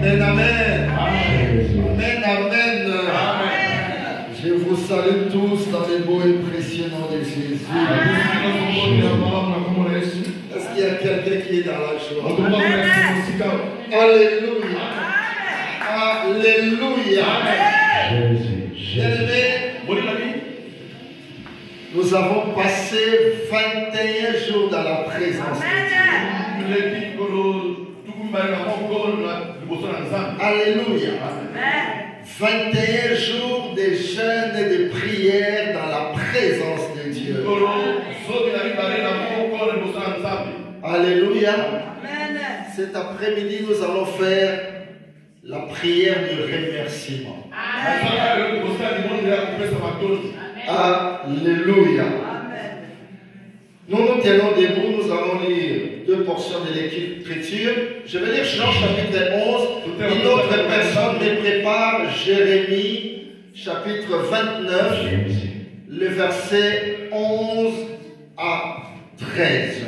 Amen, amen. Amen, amen. Je vous salue tous dans les beaux et précieux noms de Jésus. Est-ce qu'il y a quelqu'un qui est dans la joie? Alléluia. Alléluia. Bien-aimés, nous avons passé 21 jours dans la présence de Dieu. Alléluia. 21 jours de jeûne et de prière dans la présence de Dieu. Alléluia. Cet après-midi, nous allons faire la prière de remerciement. Alléluia. Nous nous tenons debout, nous allons lire deux portions de l'écriture. Je vais lire Jean chapitre 11. Une autre personne me prépare Jérémie chapitre 29, le verset 11 à 13.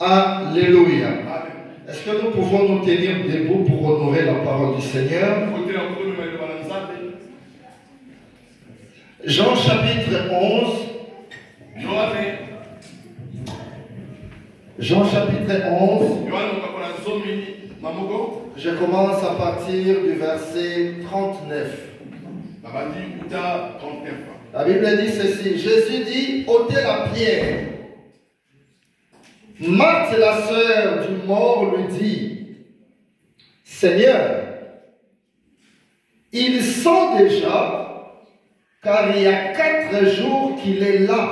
Alléluia. Est-ce que nous pouvons nous tenir debout pour honorer la parole du Seigneur? Jean chapitre 11. Jean chapitre 11. Je commence à partir du verset 39. La Bible dit ceci. Jésus dit, ôtez la pierre. Marthe, la sœur du mort, lui dit, Seigneur, ils sont déjà, car il y a 4 jours qu'il est là.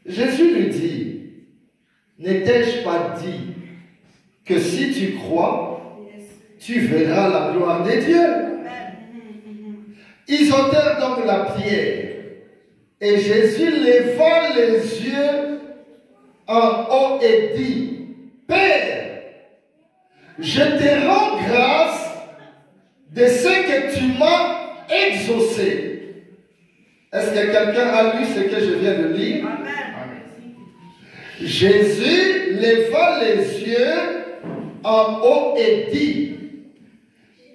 Jésus lui dit, n'ai-je pas dit que si tu crois, tu verras la gloire de Dieu? Ils ôtèrent donc la pierre, et Jésus leva les yeux en haut et dit, Père, je te rends grâce de ce que tu m'as exaucé. Est-ce que quelqu'un a lu ce que je viens de lire? Amen. Jésus leva les yeux en haut et dit,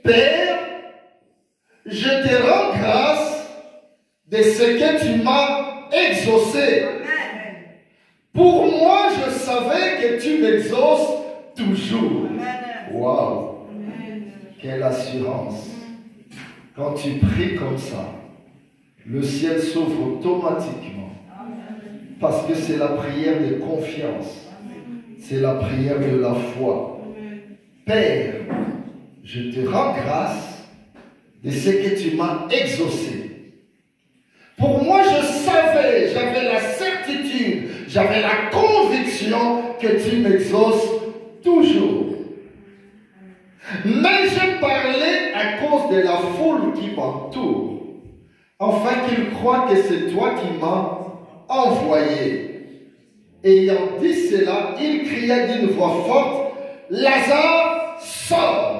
Père, je te rends grâce de ce que tu m'as exaucé. Pour moi, je savais que tu m'exauces toujours. Waouh! Quelle assurance! Quand tu pries comme ça, le ciel s'ouvre automatiquement. Parce que c'est la prière de confiance. C'est la prière de la foi. Père, je te rends grâce de ce que tu m'as exaucé. Pour moi, je savais, j'avais la certitude, j'avais la conviction que tu m'exauces toujours. Mais je parlais à cause de la foule qui m'entoure, afin qu'ils croient que c'est toi qui m'as envoyé. Ayant dit cela, il cria d'une voix forte, Lazare, sort!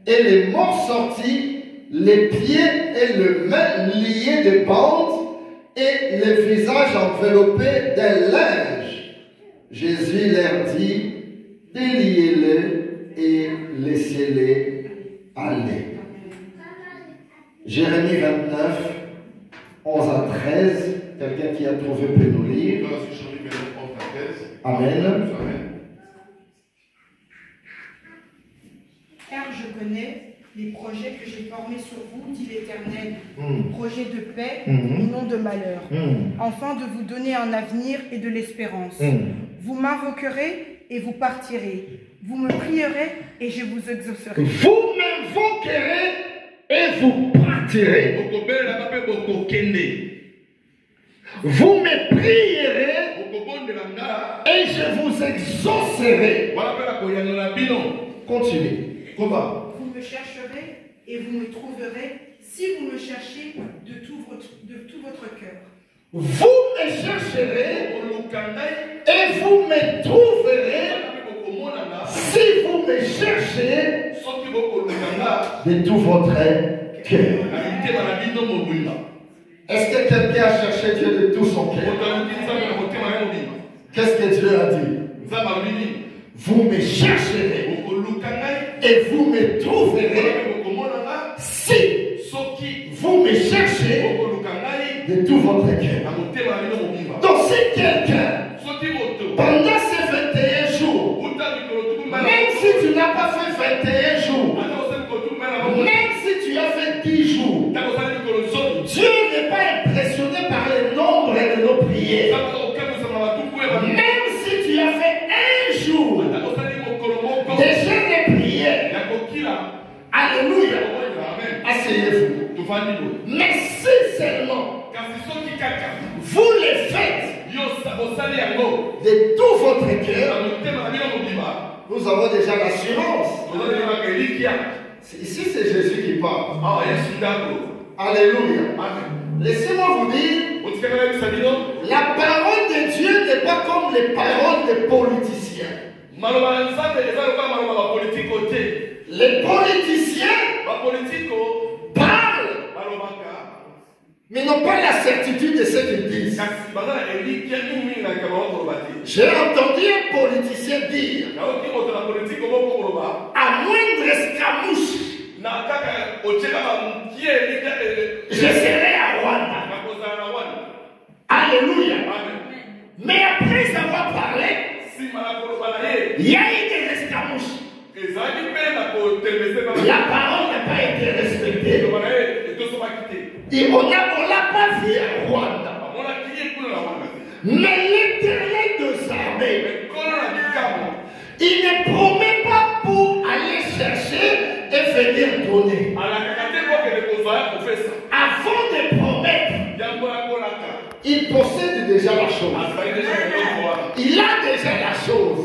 Et les morts sortis, les pieds et les mains liés de bandes et le visage enveloppé d'un linge. Jésus leur dit, déliez-les et laissez-les aller. Jérémie 29, 11 à 13. Quelqu'un qui a trouvé peut nous lire. Amen. Car je connais les projets que j'ai formés sur vous, dit l'Éternel, projets de paix et non de malheur, afin de vous donner un avenir et de l'espérance. Vous m'invoquerez et vous partirez. Vous me prierez et je vous exaucerai. Vous m'invoquerez et vous partirez. Vous me prierez et je vous exaucerai. Continuez. Comment? Vous me chercherez et vous me trouverez si vous me cherchez de tout votre cœur. Vous me chercherez et vous me trouverez si vous me cherchez de tout votre cœur. Est-ce que quelqu'un a cherché Dieu de tout son cœur? Qu'est-ce que Dieu a dit? Vous me chercherez et vous me trouverez si vous me cherchez de tout votre cœur. Donc si quelqu'un, pendant ces 21 jours, même si tu n'as pas fait 21 jours, même si tu as fait 10 jours, Dieu n'est pas impressionné par le nombre de nos prières. Même si tu as fait un jour de jeûne de prière, alléluia, asseyez-vous. Mais si seulement vous le faites de tout votre cœur, nous avons déjà l'assurance. Ici c'est Jésus qui parle. Alléluia. Laissez-moi vous dire, la parole de Dieu n'est pas comme les paroles des politiciens. Les politiciens parlent, mais n'ont pas la certitude de ce qu'ils disent. J'ai entendu un politicien dire, à moindre escamouche, je serai à Rwanda. Alléluia. Mais après avoir parlé, il y a eu des escamouches. La parole n'a pas été respectée. Et on ne l'a pas vu à Rwanda. Mais l'Éternel des armées, il ne promet pas pour aller chercher et venir donner. Avant de promettre, il possède déjà la chose. Il a déjà la chose.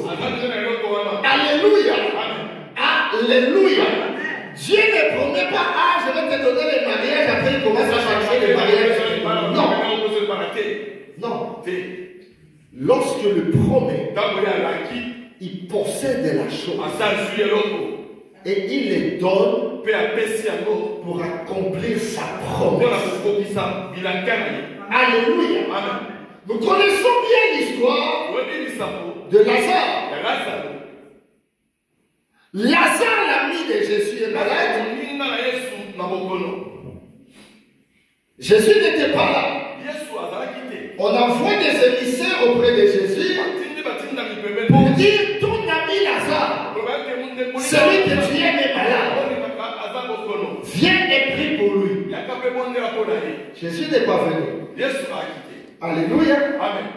Alléluia. Alléluia. Dieu ne promet pas, ah, je vais te donner les mariages, après il commence à chercher les mariages. Non. Non. Lorsque le promet, il possède la chose. Et il les donne pour accomplir sa promesse. Alléluia. Nous connaissons bien l'histoire de Lazare. Lazare, l'ami de Jésus, est malade. Jésus n'était pas là. On envoie des émissaires auprès de Jésus pour dire, ton ami Lazare, celui que tu aimes est malade. Viens et prie pour lui. Jésus n'est pas venu. Alléluia. Amen.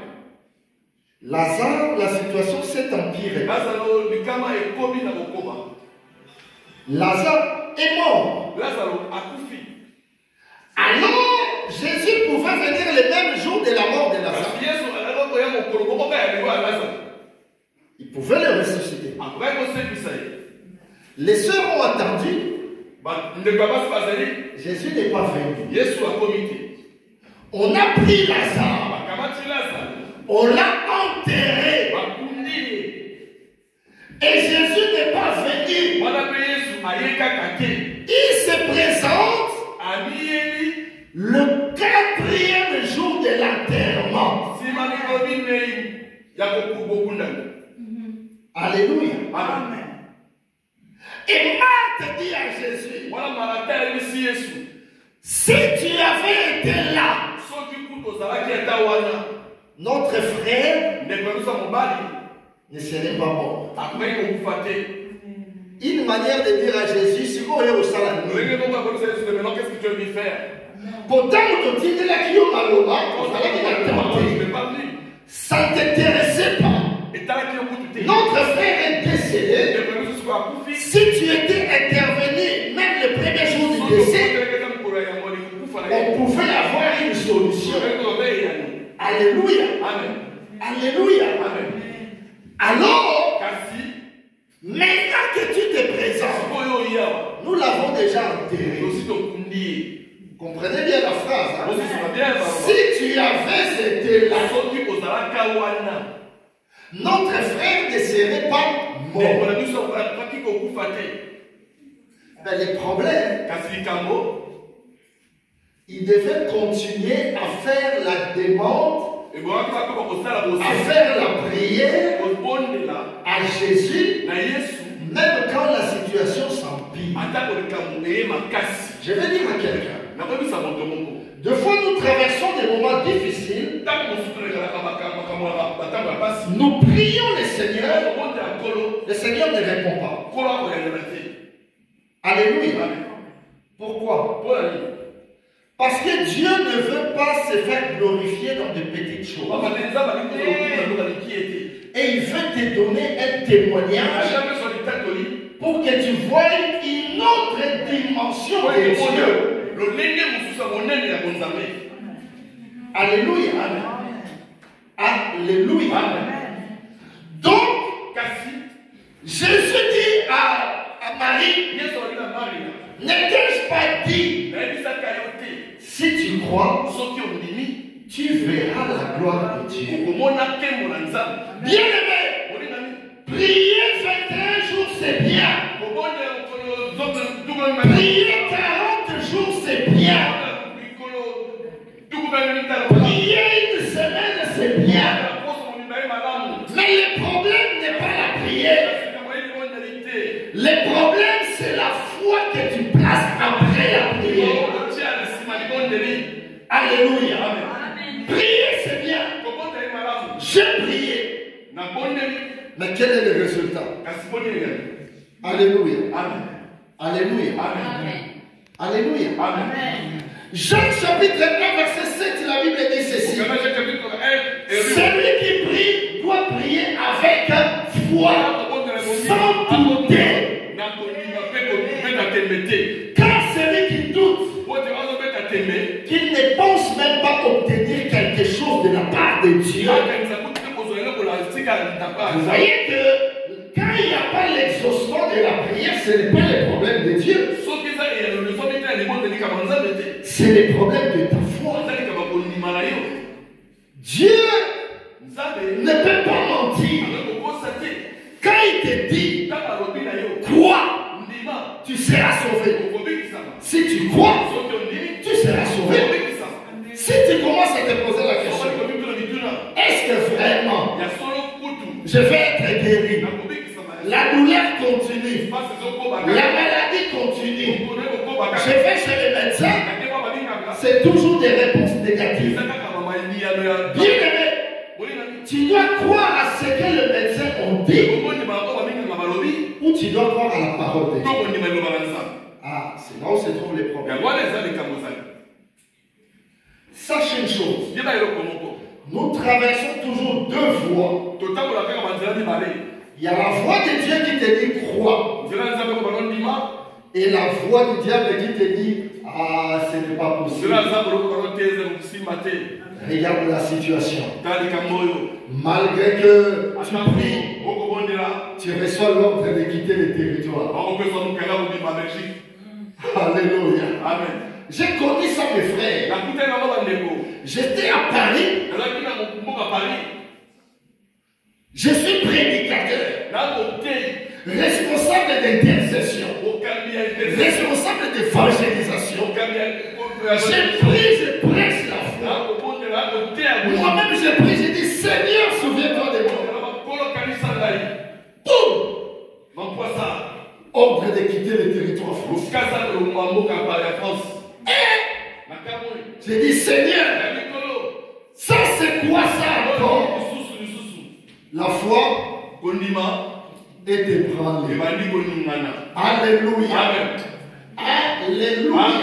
Lazare, la situation s'est empirée. Lazare est mort. Alors, Jésus pouvait venir le même jour de la mort de Lazare. Il pouvait le ressusciter. Les sœurs ont attendu. Jésus n'est pas venu. On a pris Lazare. On l'a enterré. Et Jésus n'est pas venu. Il se présente le 4e jour de l'enterrement. Alléluia. Amen. Et Marthe dit à Jésus, si tu avais été là, notre frère ne serait pas mort. Une manière de dire à Jésus, si vous voyez au salaire, qu'est-ce que tu veux lui faire? Pourtant, nous te disons qu'il y a Maloba, ça ne t'intéressait pas. Notre frère est décédé. Si tu étais intervenu, même le premier jour du décès, on pouvait avoir une solution. Alléluia. Alléluia. Alors, maintenant que tu te présentes, nous l'avons déjà enterré. Comprenez bien la phrase. Hein? Si tu avais été là, notre frère ne serait pas mort. Mais le problème, il devait continuer à faire la demande, à faire la prière à Jésus, même quand la situation s'empire. Je vais dire à quelqu'un, deux fois nous traversons des moments difficiles, nous prions le Seigneur ne répond pas. Alléluia. Pourquoi? Parce que Dieu ne veut pas se faire glorifier dans de petites choses. Et il veut te donner un témoignage pour que tu voies une autre dimension de Dieu. Alléluia. Alléluia. Donc, Jésus dit à Marie, n'ai-je pas dit, si tu crois, tu verras la gloire de Dieu. Bien-aimé, prier 21 jours, c'est bien. Prier 40 jours, c'est bien. Prier une semaine, c'est bien. Mais le problème n'est pas la prière. Le problème, c'est la foi que tu places après la prière. Alléluia. Prier, c'est bien. J'ai prié. Mais quel est le résultat? Alléluia. Alléluia. Alléluia. Jean chapitre 1, verset 7, la Bible dit ceci. Celui qui prie doit prier avec foi, sans douter. Car celui qui doute, qu'il ne pense même pas obtenir quelque chose de la part de Dieu. Vous voyez que quand il n'y a pas l'exaucement de la prière, ce n'est pas le problème de Dieu. C'est le problème de ta foi. Dieu ne peut pas mentir. Quand il te dit quoi, tu seras sauvé. Si tu crois, tu seras sauvé. Si tu commences à te poser la question, est-ce que vraiment je vais être guéri? La douleur continue. La maladie continue. Je vais chez le médecin. C'est toujours des réponses négatives. Bien-aimé, tu dois croire à ce que le médecin a dit, ou tu dois croire à la parole de Dieu. Ah, c'est là où se trouvent les problèmes. Sachez une chose. Nous traversons toujours deux voies. Il y a la voix de Dieu qui te dit crois. Et la voix du diable qui te dit ah, ce n'est pas possible. Regarde la situation. Malgré que tu pries, tu reçois l'ordre de quitter le territoire. Alléluia. Amen. J'ai connu ça, mes frères. J'étais à Paris. Je suis prédicateur, responsable d'intercession, responsable d'évangélisation. Je prie, je prêche la foi. Moi-même, je prie, je dis Seigneur, souviens-toi de moi. Boum! Ordre de quitter le territoire français. Je dis Seigneur, ça c'est quoi ça encore? La foi est ébranlée. Alléluia. Alléluia.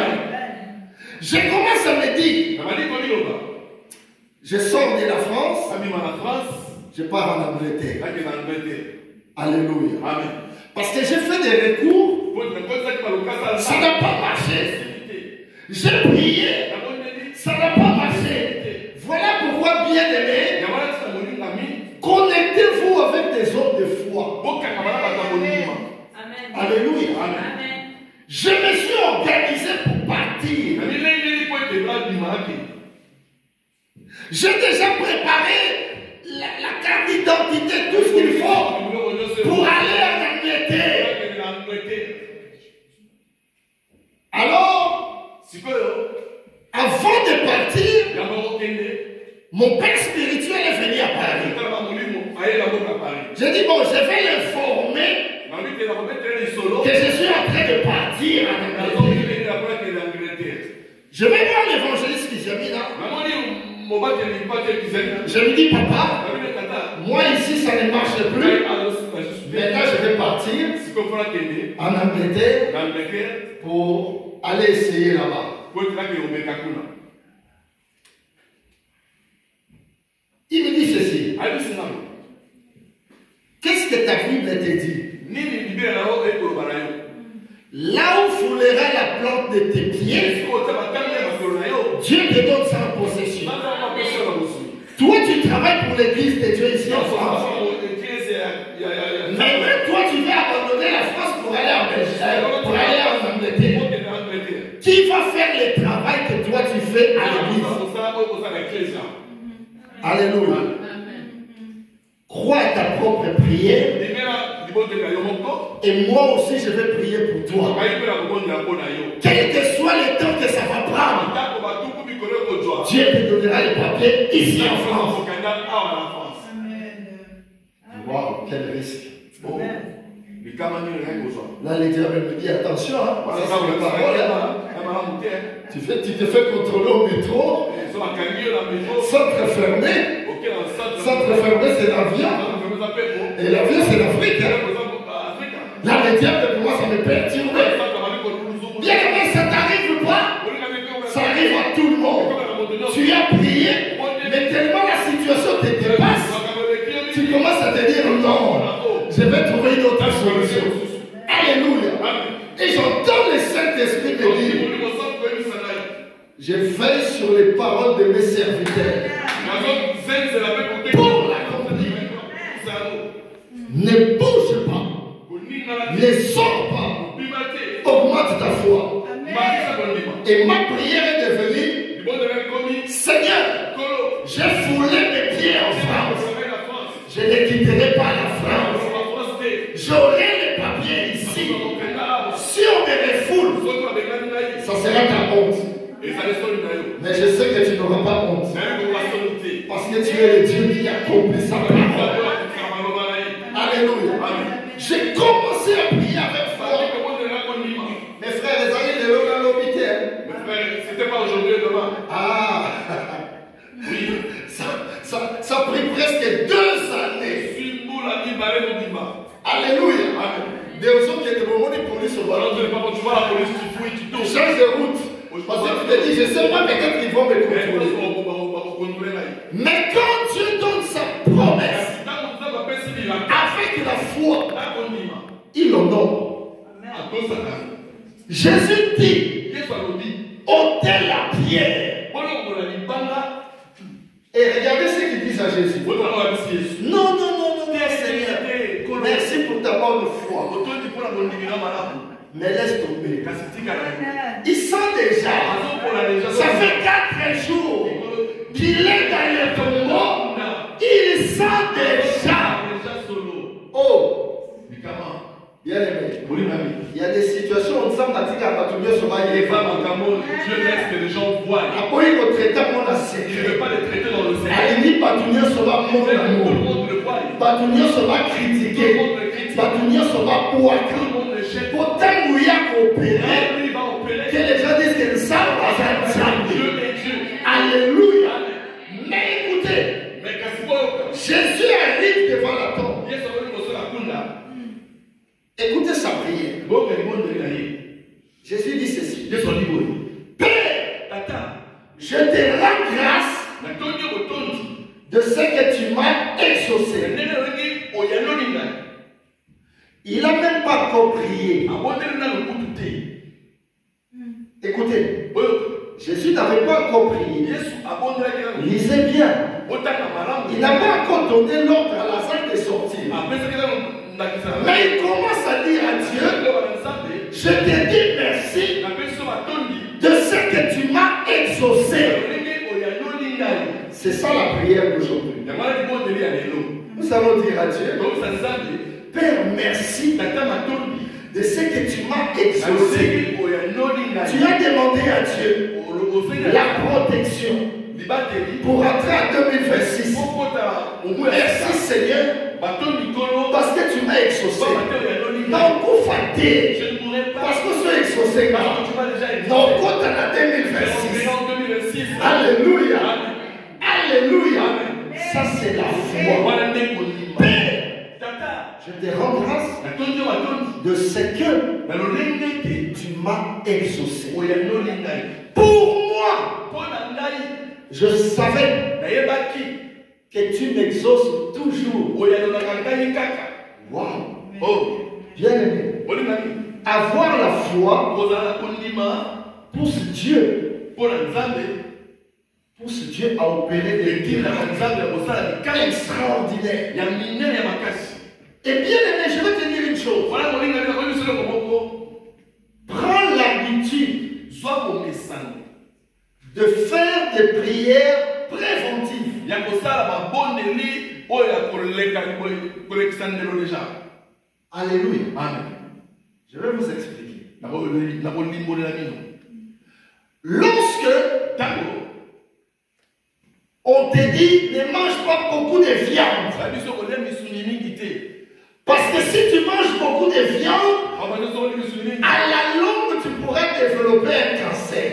Je commence à me dire, je sors de la France, je pars en Angleterre. Alléluia. Parce que j'ai fait des recours, ça n'a pas marché. J'ai prié, ça n'a pas marché. Voilà pourquoi, bien aimé, connectez-vous avec des hommes de foi. Alléluia. Je me suis organisé pour partir. J'ai déjà préparé la carte d'identité, tout ce qu'il faut pour aller en Angleterre. Alors, en Avant de partir, mon père spirituel est venu à Paris. J'ai dit, bon, je vais l'informer que je suis en train de partir en Angleterre. Je vais voir l'évangéliste qui s'est mis là. Je lui dis, papa, moi ici ça ne marche plus. Maintenant je vais partir en Angleterre pour aller essayer là-bas. Il me dit ceci. Qu'est-ce que ta Bible te dit? Là où foulera la plante de tes pieds, Dieu te donne ça en possession. Toi, tu travailles pour l'église de Dieu ici en France. Maintenant, toi, tu vas abandonner la France pour aller en Belgique, pour aller en Angleterre. Qui va faire le travail que toi, tu fais à l'église? Alléluia. Crois à ta propre prière. Et moi aussi, je vais prier pour toi. Quel que soit le temps que ça va prendre, Dieu te donnera les papiers ici en France. Wow, quel risque. Oh. Là, le diable me dit attention, hein, c'est la parole. Tu te fais contrôler au métro. Centre fermé. Centre fermé, c'est l'avion. Et l'avion, c'est l'Afrique. Hein. Là, le diable, pour moi, ça me perturbe. Bien aimé, ça t'arrive pas? Ça arrive à tout le monde. Tu as prié, mais tellement la situation te dépasse, tu commences à te dire non, je vais trouver une autre solution. Alléluia. Et j'entends le Saint-Esprit me dire, je veille sur les paroles de mes serviteurs pour l'accomplir. Ne bouge pas, ne sors pas, augmente ta foi. Et ma prière est devenue, Seigneur, j'ai foulé mes pieds en France. Je ne quitterai pas la France. J'aurai les papiers ici. Si on me refoule, ça sera ta honte. Mais je sais que tu n'auras pas honte. Parce que tu es le Dieu qui accomplit sa parole. Alléluia. J'ai commencé à prier avec foi. Mes frères, les amis de l'eau dans l'hôpital. C'était pas aujourd'hui et demain. Ah. Oui. Ça a pris presque 2 années. Alléluia. Des gens qui étaient vraiment des polices au ballon. Tu vois la police, tu fouilles, tu tournes. Change de route. Parce que tu te dis, je ne sais pas, mais quand ils vont me contrôler. Mais quand Dieu donne sa promesse, avec la foi, il l'honore. Jésus dit, ôtez la pierre. Et regardez ce qu'ils disent à Jésus. Non, Seigneur. Merci pour ta bonne foi. Mais laisse tomber. Il sent déjà. Ça fait 4 jours qu'il est dans le tombeau. Il sent déjà. Oh. Bien aimé. Il y a des situations où on semble que les femmes en Cameroun, Dieu laisse que les gens voient. Je ne vais pas les traiter dans le secret. Tout le monde le voit. Batunia sera critiqué. Batunia sera ouaké. Pourtant, il y a coopéré. Que les gens disent que ça va faire Dieu. Alléluia. Mais écoutez, Jésus arrive devant la tombe. Écoutez sa prière. Jésus dit ceci. Père, je te rends grâce de ce que tu m'as exaucé. Il n'a même pas compris. Écoutez, Jésus n'avait pas compris. Lisez bien. Il n'a pas encore donné l'ordre à Lazare de sortir. Mais il commence à dire à Dieu, je te dis merci de ce que tu m'as exaucé. C'est ça la prière d'aujourd'hui. Nous allons dire à Dieu, Père, merci de ce que tu m'as exaucé. Tu as demandé à Dieu la protection pour rentrer en 2026. Merci Seigneur, parce que tu m'as exaucé. Non, pour fâter, parce que tu es exaucé. Non, quand tu as 2026. Alléluia. Alléluia. Ça, c'est la foi. Père, je te rends grâce de ce que tu m'as exaucé. Pour moi, je savais que tu m'exauces toujours. Wow. Oh, bien aimé. Avoir la foi pousse Dieu à opérer des miracles extraordinaires. Et bien aimé, je vais te dire une chose. Prends l'habitude de faire des prières préventives. Alléluia. Amen. Je vais vous expliquer. Lorsque on te dit ne mange pas beaucoup de viande, parce que si tu manges beaucoup de viande, à la longue tu pourrais développer un cancer.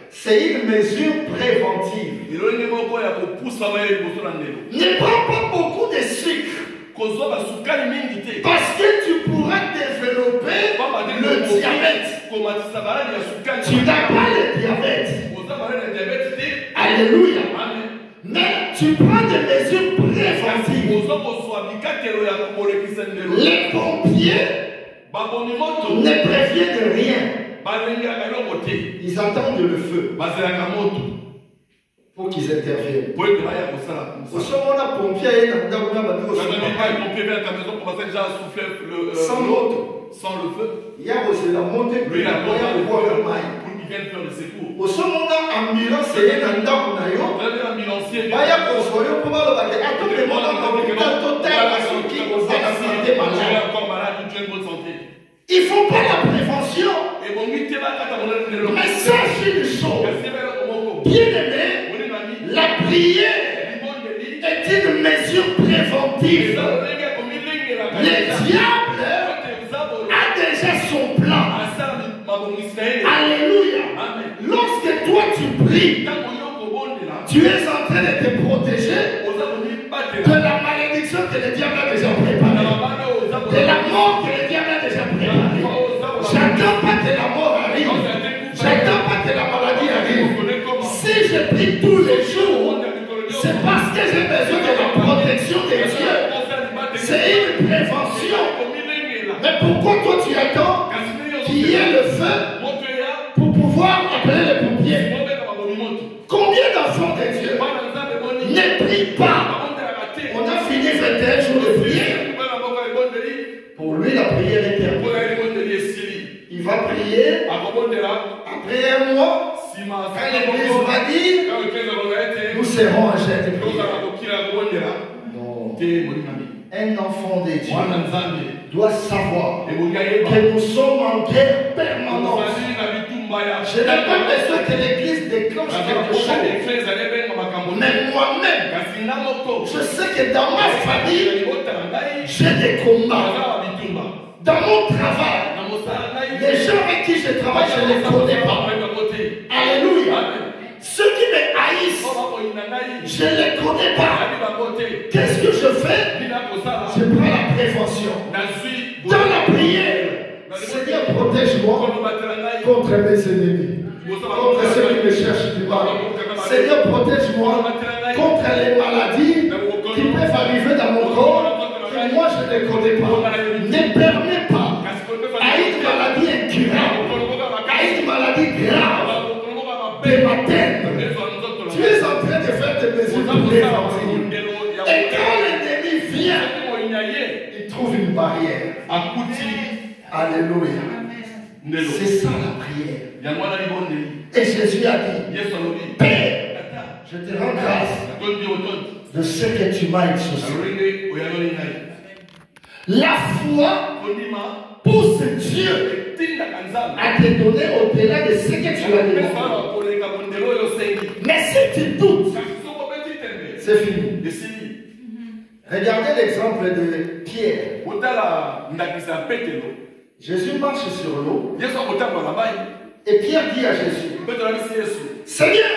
C'est une mesure préventive. Ne prends pas beaucoup de sucre, parce que tu pourras développer le diabète. Tu n'as pas le diabète. Alléluia. Mais tu prends des mesures préventives. Les pompiers ne préviennent de rien. Ils attendent le feu. Faut qu'ils interviennent. Au sommet, on a pompier et sans l'autre. Sans le feu. Il y a aussi la montée. Lui, la pour le mail. Faire le secours. Au sommet, on a ambulance et un ambulancier. Il y a il ne faut pas la prévention. Mais sache une chose. Bien aimé, la prière est une mesure préventive. Le diable a déjà son plan. Alléluia. Lorsque toi tu pries, tu es en train de te protéger de la malédiction que le diable a déjà préparée, de la mort que le diable a déjà préparée. J'attends pas que la mort arrive, j'attends pas que la maladie arrive. Si je prie tous les jours, c'est parce que j'ai besoin de la protection de Dieu. C'est une prévention. Mais pourquoi toi tu attends qu'il y ait le feu pour pouvoir appeler les pompiers? Combien d'enfants de Dieu ne prient pas? On a fini 21 jours de prière. Pour lui, la prière est terminée. Il va prier. Après un mois, quand l'église va dire, nous serons en jeûne de prière. Non. Un enfant de Dieu doit savoir que nous sommes en guerre permanente. Je n'ai pas besoin que l'église déclenche quelque chose. Mais moi-même, je sais que dans ma famille, j'ai des combats. Dans mon travail, les gens avec qui je travaille, je ne les connais pas. Alléluia. Ceux qui me haïssent, je ne les connais pas. Qu'est-ce que je fais? Je prends la prévention. Dans la prière, Seigneur, protège-moi contre mes ennemis, contre ceux qui me cherchent du mal. Seigneur, protège-moi contre les maladies qui peuvent arriver dans mon corps, que moi je ne les connais pas. Ne permets pas à une maladie incurable, à une maladie grave de m'atteindre. Tu es en train de faire des mesures préventives. Et quand l'ennemi vient, il trouve une barrière. Alléluia. C'est ça la prière. Et Jésus a dit, Père, je te rends grâce de ce que tu m'as exaucé. La foi pousse Dieu à te donner au-delà de ce que tu as demandé. Mais si tu doutes, c'est fini. Regardez l'exemple de Pierre. Jésus marche sur l'eau. Et Pierre dit à Jésus, Seigneur,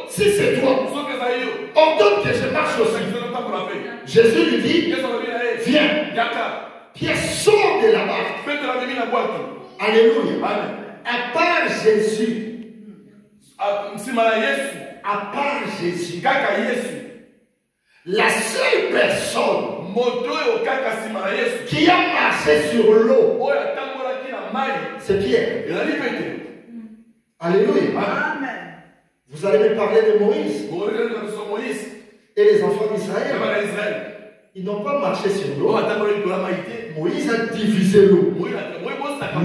si c'est toi, ordonne que je marche aussi. Jésus lui dit, viens. Pierre sort de la barque. Alléluia. À part Jésus, la seule personne qui a marché sur l'eau, c'est Pierre. Alléluia. Amen. Vous allez me parler de Moïse et les enfants d'Israël. Ils n'ont pas marché sur l'eau. Moïse a divisé l'eau.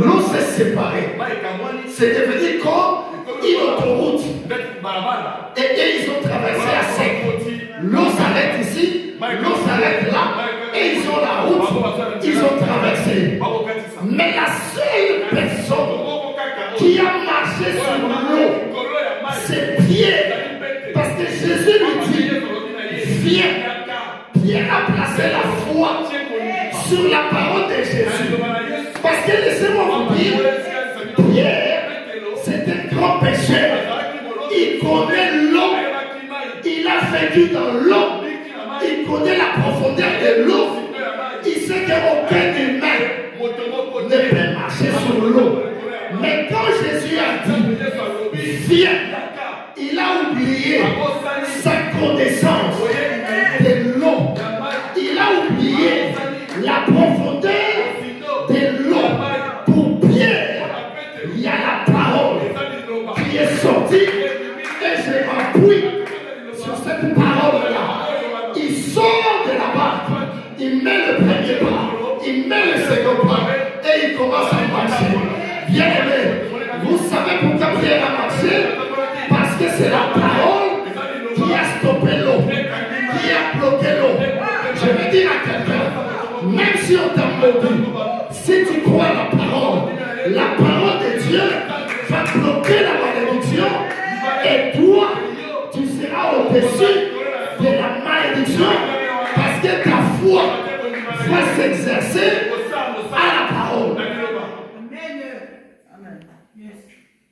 L'eau s'est séparée. C'est devenu comme une autoroute. Et ils ont traversé à sec. L'eau s'arrête ici, l'eau s'arrête là. Et ils ont la route. Ils ont traversé. Mais la seule personne qui a marché sur l'eau, c'est Pierre. Parce que Jésus lui dit, viens. Pierre a placé la foi sur la parole de Jésus. Parce que laissez-moi vous dire, Pierre, c'est un grand pécheur. Il connaît l'eau. Il a vécu dans l'eau. Il connaît la profondeur de l'eau. Il sait qu'aucun humain ne peut marcher sur l'eau. Mais quand Jésus a dit, viens, il a oublié sa connaissance de l'eau. Il a oublié la profondeur de l'eau. Pour Pierre, il y a la parole qui est sortie et je m'appuie sur cette parole-là. Il sort de la barque, il met le premier pas, il met le second pas et il commence à marcher. Bien aimé, vous savez pourquoi Pierre a marché? Parce que c'est la parole qui a stoppé l'eau, qui a bloqué l'eau. Je vais dire à quelqu'un, même si on t'a maudit, si tu crois la parole de Dieu va bloquer la malédiction et toi, tu seras au-dessus de la malédiction parce que ta foi va s'exercer à la parole.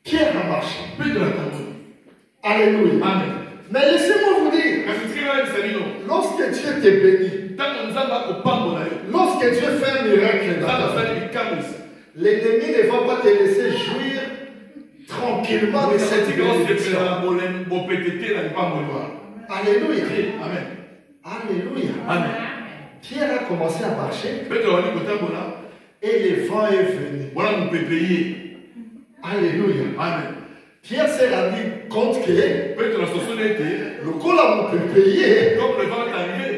Pierre a marché. Alléluia. Amen. Mais laissez-moi vous dire, lorsque Dieu te bénit, lorsque Dieu fait un miracle dans ta vie, l'ennemi ne va pas te laisser jouir tranquillement de cette bénédiction. Alléluia. Amen. Alléluia. Amen. Pierre a commencé à marcher et le vent est venu. Alléluia. Amen. Pierre s'est rendu compte que le col a payer. Comme le vent est arrivé,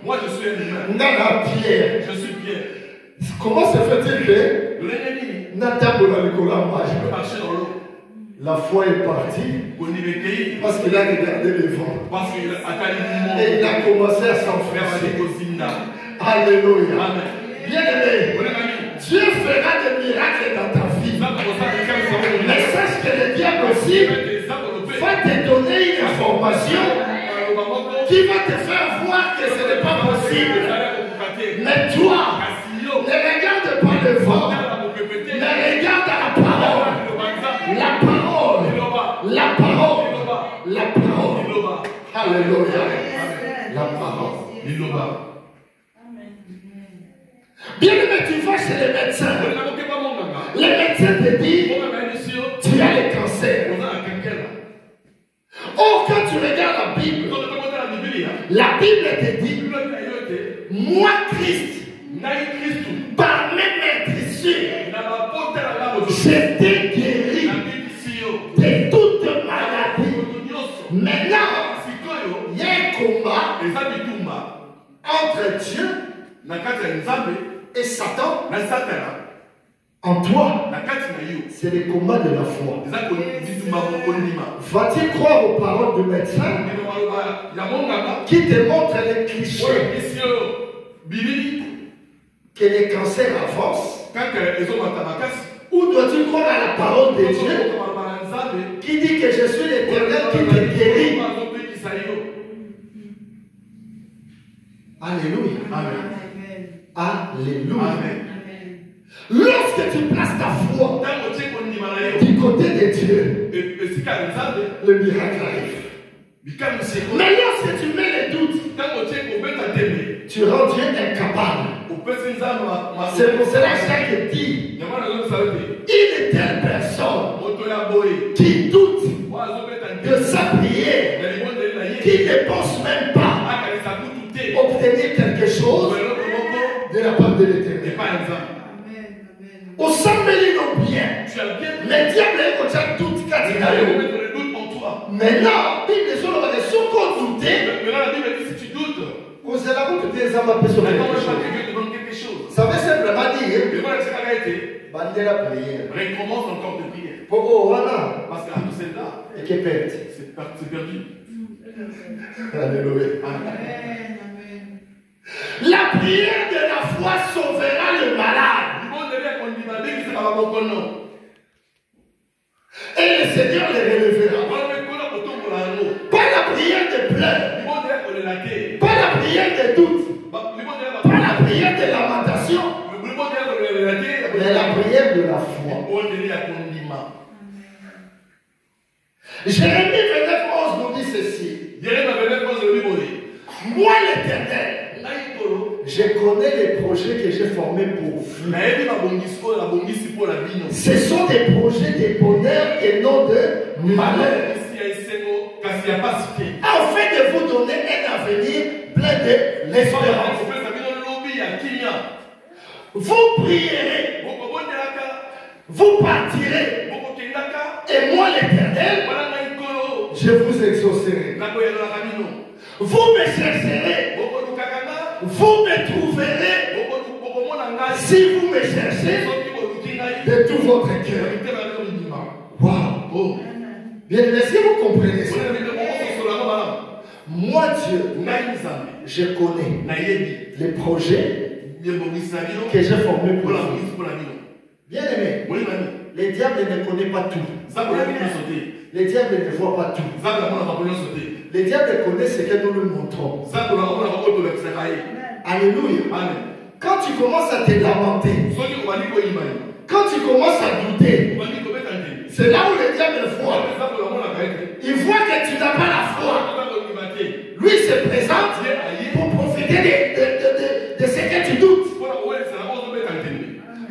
moi je suis un humain. Pierre. Je suis Pierre. Comment se fait-il que L'ennemi je peux marcher dans l'eau. La foi est partie parce qu'il a regardé le vent. Et il a commencé à s'enfermer. Alléluia. Amen. Bien aimé, Dieu fera des miracles dans ta vie. Mais sache que le diable aussi va te donner une information qui va te faire voir que ce n'est pas possible. Mais toi, ne regarde pas le vent, mais regarde à la parole. La parole. La parole. La parole. Alléluia. La parole. Bien aimé, tu vas chez les médecins. Les médecins te disent, tu as le cancer. Or, quand tu regardes la Bible te dit, moi Christ, par mes meurtrissures, j'étais guéri de toute maladie. Maintenant, il y a un combat entre Dieu et Satan. En toi, c'est le combat de la foi. Va-t-il croire aux paroles du médecin qui te montre les clichés, que les cancers avancent? Quand ils ont un tabacasse, Ou dois-tu croire à la parole de Dieu qui dit que je suis l'Éternel qui te guérit? Alléluia. Amen. Alléluia. Amen. Lorsque tu places ta foi du côté de Dieu, le miracle arrive. Mais lorsque tu mets les doutes, tu rends Dieu incapable. C'est pour cela que Jacques dit, il est telle personne qui doute de sa prière, qui ne pense même pas obtenir quelque chose de la part de l'Éternel. Au sommet bien, mais diable est comme ça tout maintenant, Bible est sur le bas sur qu'on douter. Maintenant, la Bible dit si tu doutes, vous allez vous douter, ça va pas sur quelque chose. Ça veut simplement dire, bandez la prière. Recommence encore de prier. Oh, voilà. Parce qu'à tout c'est là. Et qui est perdu. C'est perdu. Alléluia. La prière de la foi sauvera le malade. Et le Seigneur les relèvera. Pas la prière de pleurs. Pas la prière de doute. Pas la prière de lamentation. Mais la prière de la foi. Jérémie 29:11 nous dit ceci. Moi l'Éternel, je connais les projets que j'ai formés pour vous. Ce sont des projets de bonheur et non de malheur. Afin de vous donner un avenir plein de l'espérance. Vous prierez, vous partirez, et moi l'Éternel, je vous exaucerai. Vous me chercherez, vous me trouverez, si vous me cherchez de tout votre cœur. Wow. Bien, est-ce que vous comprenez ça? Moi, Dieu, je connais les projets que j'ai formés pour vous. Bien aimé, les diables ne connaissent pas tout. Les diables ne voient pas tout. Les diables connaissent ce que nous lui montrons. Alléluia. Quand tu commences à te lamenter, quand tu commences à douter, c'est là où les diables voient. Il voit que tu n'as pas la foi. Lui se présente pour profiter de ce que tu doutes.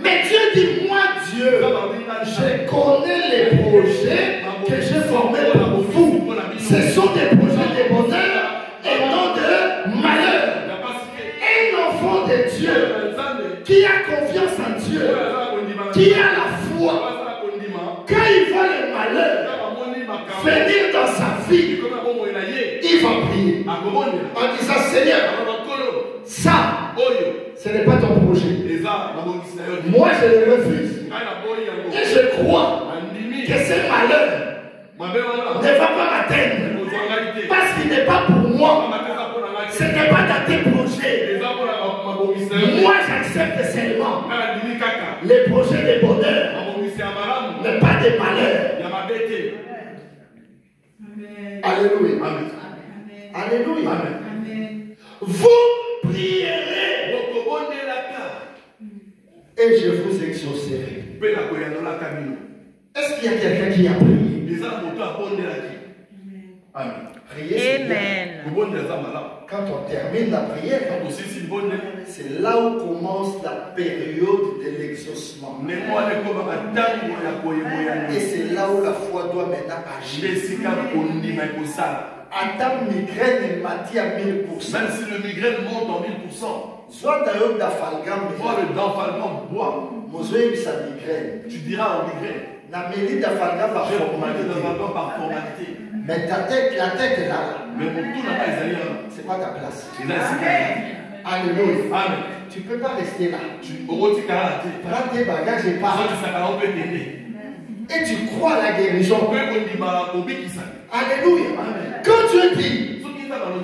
Mais Dieu dit, moi Dieu, je connais les projets que j'ai formés pour vous. Ce sont des projets de bonheur et non de malheur. Un enfant de Dieu qui a confiance en Dieu, qui a la foi, quand il voit le malheur venir dans sa vie, il va prier en disant, Seigneur, ça, ce n'est pas ton projet. Moi, je le refuse. Et je crois que ce malheur ne va pas m'atteindre. Parce qu'il n'est pas pour moi. Ce n'est pas dans tes projets. Moi, j'accepte seulement les projets de bonheur, mais pas de malheur. Alléluia. Alléluia. Vous prierez et je vous exaucerai. Est-ce qu'il y a quelqu'un qui a prié? Amen. Quand on termine la prière, c'est là où commence la période de l'exaucement. Et c'est là où la foi doit maintenant agir. Adam migraine m'a dit à 1000%. Même si le migraine monte en 1000%. Soit d'ailleurs d'afalgame. Soit le d'afalgame boit. Tu diras en migraine. La mérite d'afalgame par formalité. Mais ta tête, la tête est là. Mais mon tour n'a pas les c'est pas ta place. Alléluia. Amen. Tu ne peux pas rester là. Prends tes bagages et pars. Et tu crois à la guérison. Alléluia. Quand Dieu dit,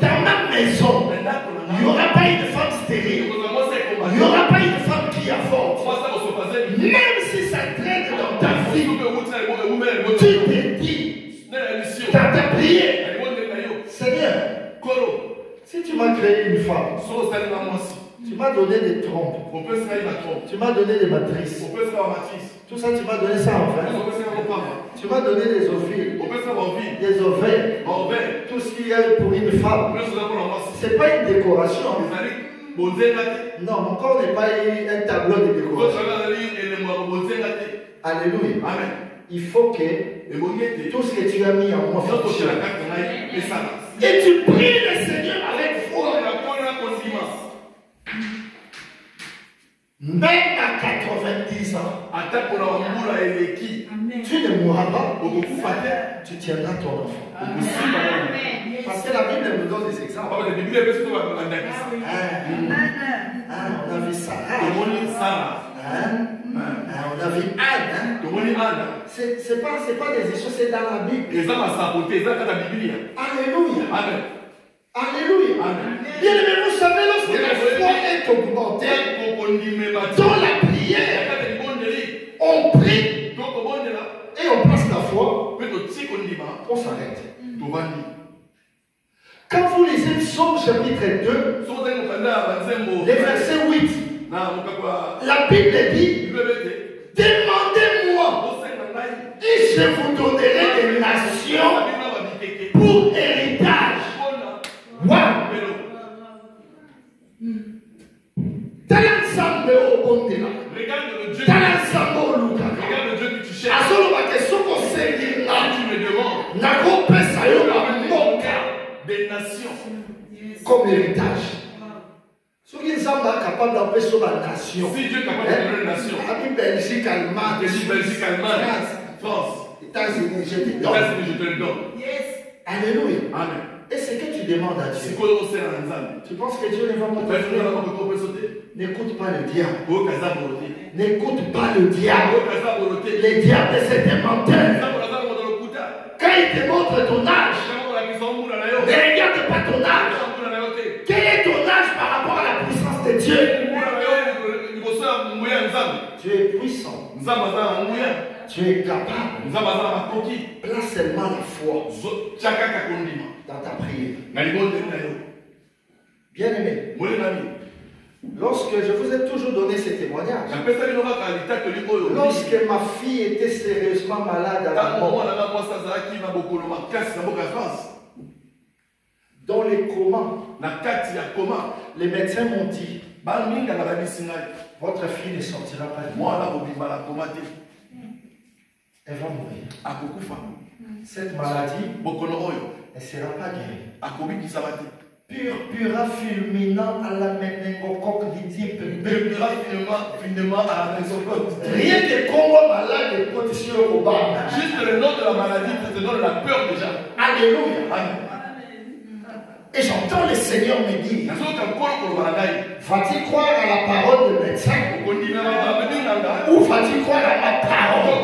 dans ma maison, il n'y aura pas une femme stérile. Il n'y aura pas une femme qui avorte. Même si ça traîne dans ta vie, tu te dis dans ta prière, Seigneur, si tu m'as créé une femme, tu m'as donné des trompes, tu m'as donné des matrices, tout ça tu m'as donné ça en fait. Tu m'as donné des ovules, des ovaires, tout ce qu'il y a pour une femme. Ce n'est pas une décoration. Non, mon corps n'est pas un tableau de décoration. Alléluia. Amen. Il faut que tout ce que tu as mis en moi fonctionne. Et tu pries le Seigneur avec foi. Même à 90 ans, tu ne mourras pas. Tu tiendras ton enfant. Parce que la Bible nous donne des exemples. On a vu Sarah. On a vu Anne. C'est pas des histoires, c'est dans la Bible. Alléluia. Amen. Alléluia. Bien aimé, vous savez, lorsque la foi est augmentée dans la prière, on prie et on place la foi, on s'arrête. Quand vous lisez Psaume chapitre 2, les versets 8, la Bible dit, demandez-moi et je vous donnerai des nations pour héritage. Wow. Regarde le Dieu que tu cherches. Des nations comme héritage. Si Dieu est capable d'empêcher la nation, si Dieu est capable de donner une nation, Belgique, Allemagne, France, États-Unis, je te le donne. Alléluia. Amen. Et ce que tu demandes à Dieu, tu penses que Dieu ne va pas te faire? N'écoute pas le diable. N'écoute pas le diable. Les diables, c'est des menteurs. Quand il te montre ton âge, ne regarde pas ton âge. Quel est ton âge par rapport à la puissance de Dieu? Tu es puissant. Tu es capable. Place seulement la foi dans ta prière. Bien aimé, lorsque je vous ai toujours donné ces témoignages, lorsque ma fille était sérieusement malade à la mort, dans les comas, les médecins m'ont dit, votre fille ne sortira pas de moi. Elle va mourir. Cette maladie ne sera pas guérie. Purpura fulminant à la méningocoque du type B. Rien que Congo malade et protection au bas. Juste le nom de la maladie te donne la peur déjà. Alléluia. Amen. Et j'entends le Seigneur me dire, vas-tu croire à la parole de médecin ou vas-tu croire à ma parole?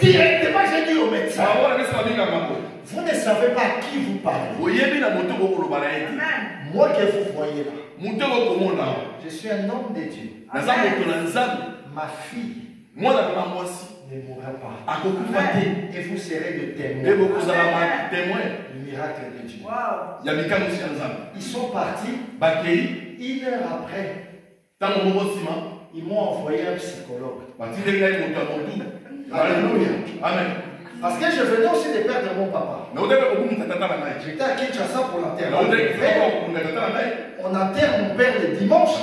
Directement, j'ai dit au médecin, vous ne savez pas à qui vous parlez. Moi que vous voyez là, je suis un homme de Dieu. Ma fille ne mourra pas. Et vous serez de témoins. Le miracle de Dieu. Ils sont partis. Une heure après, ils m'ont envoyé un psychologue. Alléluia. Amen. Parce que je venais aussi de perdre mon papa. J'étais à Kinshasa pour l'enterrement. On enterre mon père le dimanche.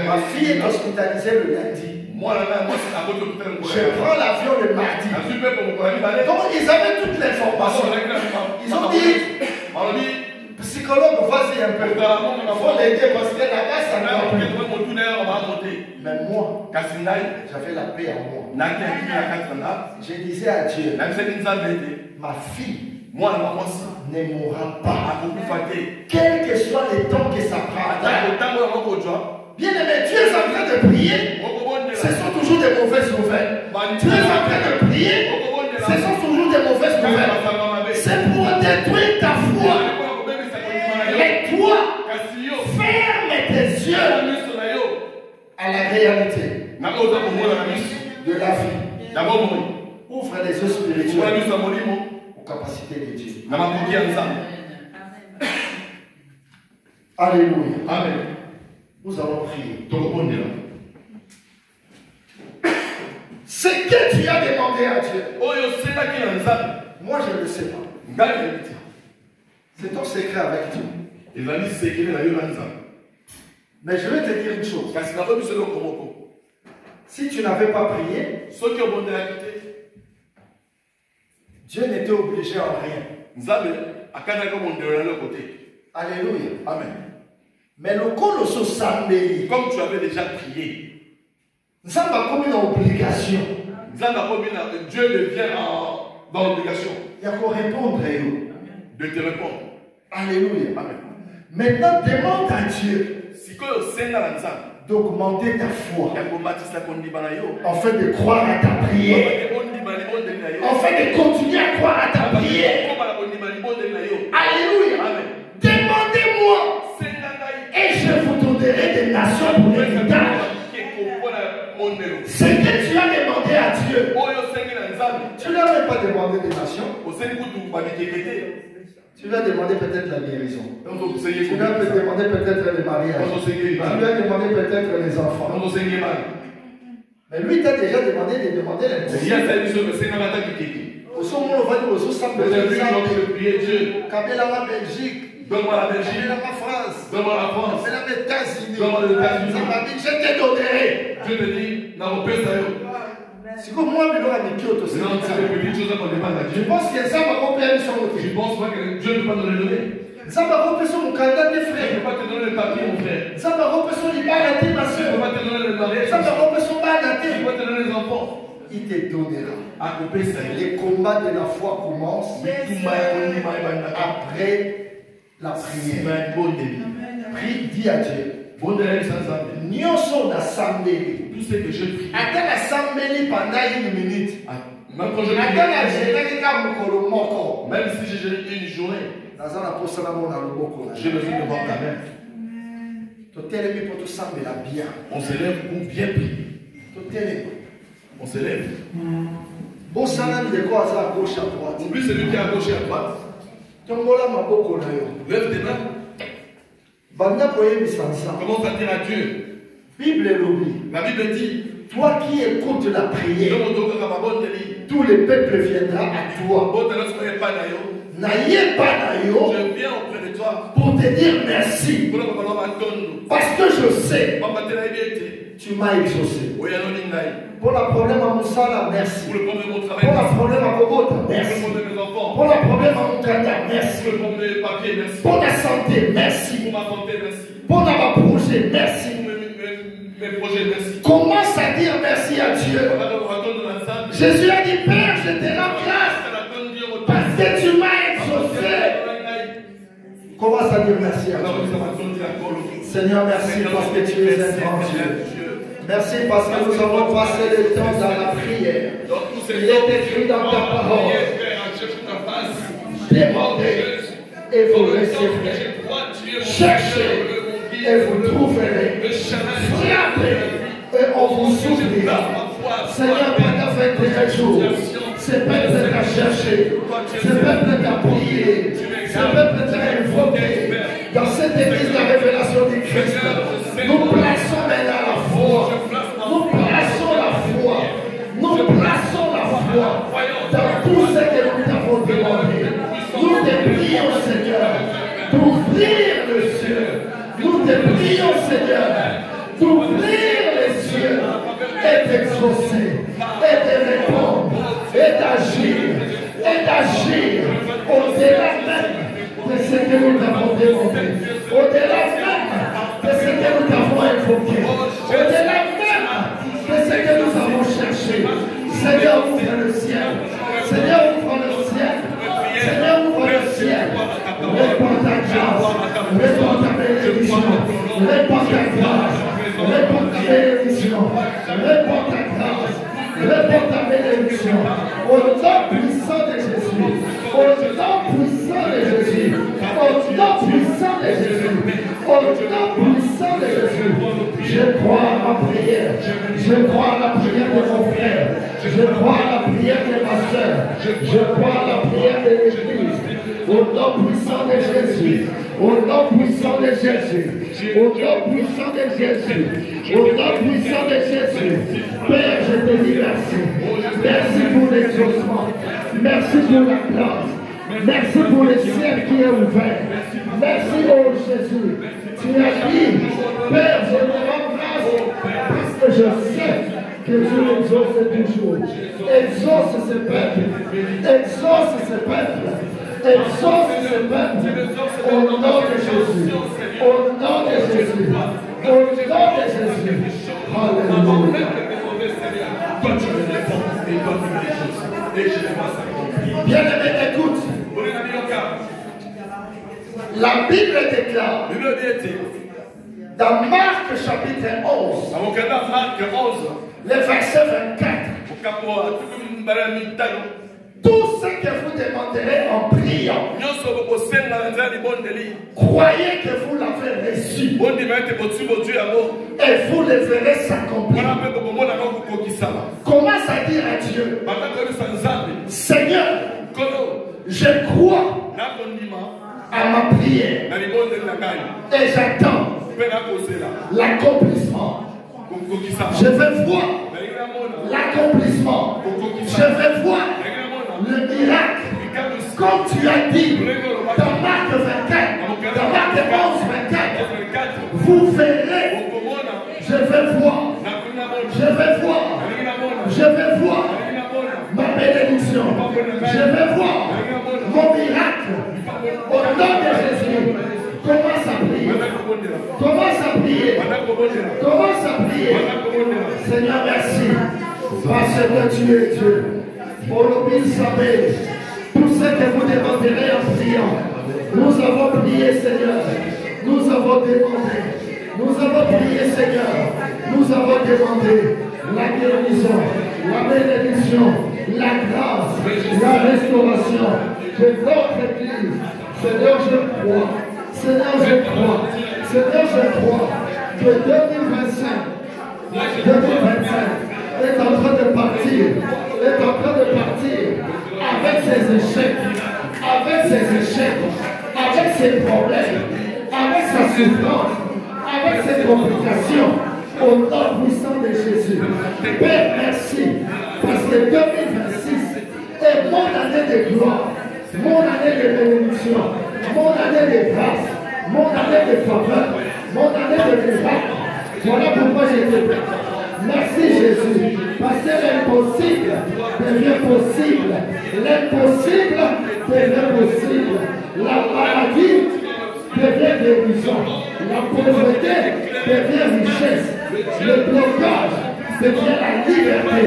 Ma fille est hospitalisée le lundi. Je prends l'avion le mardi. Donc ils avaient toute l'information. Ils ont dit, psychologue, vas-y un peu. Il faut l'aider parce que là-bas, ça va plus. Mais moi, j'avais la paix en moi. Je disais à Dieu, ma fille ne mourra pas. Quel que soit le temps que ça prend. Bien aimé, tu es en train de prier. Ce sont toujours des mauvaises nouvelles. Tu es en train de prier. Ce sont toujours des mauvaises nouvelles. C'est pour détruire ta foi. Mais toi, ferme tes de la vie. Ouvre les yeux spirituels aux capacités de Dieu. Alléluia. Amen. Nous allons prier. Ce que tu as demandé à Dieu, moi je ne le sais pas. C'est ton secret avec Dieu. Mais je vais te dire une chose. Si tu n'avais pas prié, Dieu n'était obligé en rien. Alléluia. Amen. Mais le colosso samedi, Comme tu avais déjà prié, nous sommes comme une obligation. Dieu devient dans l'obligation Il y a qu'à répondre. de te répondre. Alléluia. Amen. Maintenant, demande à Dieu d'augmenter ta foi, afin de croire à ta prière, afin de continuer à croire à ta prière. Alléluia. Amen. Demandez-moi et je vous donnerai des nations pour l'héritage. Ce que tu as demandé à Dieu, tu ne lui as même pas demandé des nations. Tu lui as demandé peut-être la guérison. Tu lui as demandé peut-être le mariage. Tu lui as demandé peut-être les enfants. Mais lui t'a déjà demandé de demander les Kabila Belgique. Donne-moi la Belgique. Kabila France. Donne-moi la France. Kabila les États-Unis. Donne-moi les États-Unis. Ça m'a dit, je te donnerai. Dieu te dit, n'avons pas ça. C'est comme moi, mais l'on a mis Kyoto. C'est des petites choses qu'on demande à Je Dieu. pense que ça va compléter son côté. Je pense pas que Dieu ne peut pas nous le donner. Ça va compléter son candidat des Il ne frères. peut pas te donner le papier, mon frère. Ça va compléter son libératé, ma Il ne soeur. peut pas te donner le mariage. Ça va compléter son Il bagaté. ne peut pas te donner les enfants. Il te donnera. À couper ça. Les combats de la foi commencent après la prière. Prie, dis à Dieu. Nyonso d'assemblée. Tout ce que je prie. Attends l'assemblée pendant une minute. Même quand je prie. Attends la génération moko. Même si j'ai une journée, Dans un apostle à mon aloboko. j'ai besoin de voir ta main. Totelemi pour tout sembler bien. On s'élève pour bien prier. Totelemi. On s'élève. Bon salam de quoi à gauche à droite. Oublie celui qui est à gauche et à droite. Tombola maboko na yo. Lève tes mains. Banda koye bisansa. Commence à dire à Dieu. Bible lobi. La Bible dit, Toi qui écoutes la prière, tout le peuple viendra à toi. N'ayez pas d'ailleurs je viens auprès de toi pour te dire merci. Parce que je sais, tu m'as exaucé. Pour le problème à Moussala, merci. Pour le problème de mon Pour travail, le problème à Bogota, pour le merci. problème de mes enfants, Pour le problème à Moukanda, merci. pour le problème des papiers, merci. Pour la santé, merci. Pour ma santé, merci. Pour ma projet, merci. Pour mes projets, merci. Commence à dire merci à Dieu. Jésus a dit, Père, je te rends grâce parce que tu m'as exaucé. Commence à dire merci à Dieu. Seigneur, merci parce que tu es un grand Dieu. Merci parce que nous avons passé le temps dans la prière. Il est écrit dans ta parole. Demandez et vous recevrez. Cherchez et vous trouverez. Frappez et on vous ouvrira. Seigneur, pendant 21 jours, ce peuple t'a cherché, ce peuple t'a prié, ce peuple t'a invoqué. Dans cette église, la révélation du Christ, nous plaçons maintenant la foi. Nous plaçons la foi. Nous plaçons la foi dans tout ce que nous t'avons demandé. Nous te prions, Seigneur, d'ouvrir le ciel. Nous te prions, Seigneur, d'ouvrir les cieux et d'exaucer, et de répondre, et d'agir au-delà même de ce que nous t'avons demandé, au-delà même de ce que nous t'avons invoqué, au-delà même de ce que nous avons cherché. Seigneur, ouvre le ciel. Seigneur, ouvre le ciel. Seigneur, ouvre le ciel. Réponds ta grâce. Réponds ta bénédiction. Réponds ta grâce. Réponds ta bénédiction. Réponds ta grâce. Réponds ta bénédiction. Au nom puissant de Jésus. Au nom puissant de Jésus. Au nom puissant de Jésus. Au nom puissant de Jésus. Je crois à ma prière. Je crois à la prière de mon frère. Je crois à la prière de ma soeur. Je crois à la prière de l'Église. Au nom puissant de Jésus. Au nom puissant de Jésus. Au nom puissant de Jésus. Au nom puissant de Jésus. Père, je te dis merci. Merci pour l'exaucement. Merci pour la grâce. Merci pour le ciel qui est ouvert. Merci, oh Jésus. Tu as dit, Père, je te rends grâce parce que je sais que tu exauces toujours. Exauce ce peuple. Exauce ce peuple. Exauce ce peuple. Au nom de Jésus. Au nom de Jésus. Au nom de Jésus. Alléluia. Bien-aimé, écoute. La Bible déclare dans Marc chapitre 11, le verset 24, tout ce que vous demanderez en priant, croyez que vous l'avez reçu et vous le verrez s'accomplir. Commence à dire à Dieu, Seigneur, je crois à ma prière et j'attends l'accomplissement. Je veux voir l'accomplissement. Je veux voir le miracle. Comme tu as dit dans Marc 24, dans Marc 11, 24, vous verrez. Je veux voir. Je veux voir. Je veux voir ma bénédiction. Je veux voir mon miracle. Au nom de Jésus, commence à prier. Commence à prier. Commence à prier. Seigneur, merci. Parce que tu es Dieu. Pour le saber tout ce que vous demanderez en priant. Nous avons prié, Seigneur. Nous avons demandé. Nous avons prié, Seigneur. Nous avons demandé la guérison, la bénédiction, la grâce, la restauration de notre Église. Seigneur, je crois. Seigneur, je crois. Seigneur, je crois que 2025 est en train de partir. Est en train de partir avec ses échecs, avec ses problèmes, avec sa souffrance, avec ses complications. Au nom puissant de Jésus. Père, merci. Parce que 2026 est mon année de gloire, mon année de bénédiction, mon année de grâce, mon année de faveur, mon année de miracle. Voilà pourquoi je te prie. Merci Jésus. Parce que l'impossible devient possible. L'impossible devient possible. La maladie devient guérison. La pauvreté devient richesse. Le blocage devient la liberté.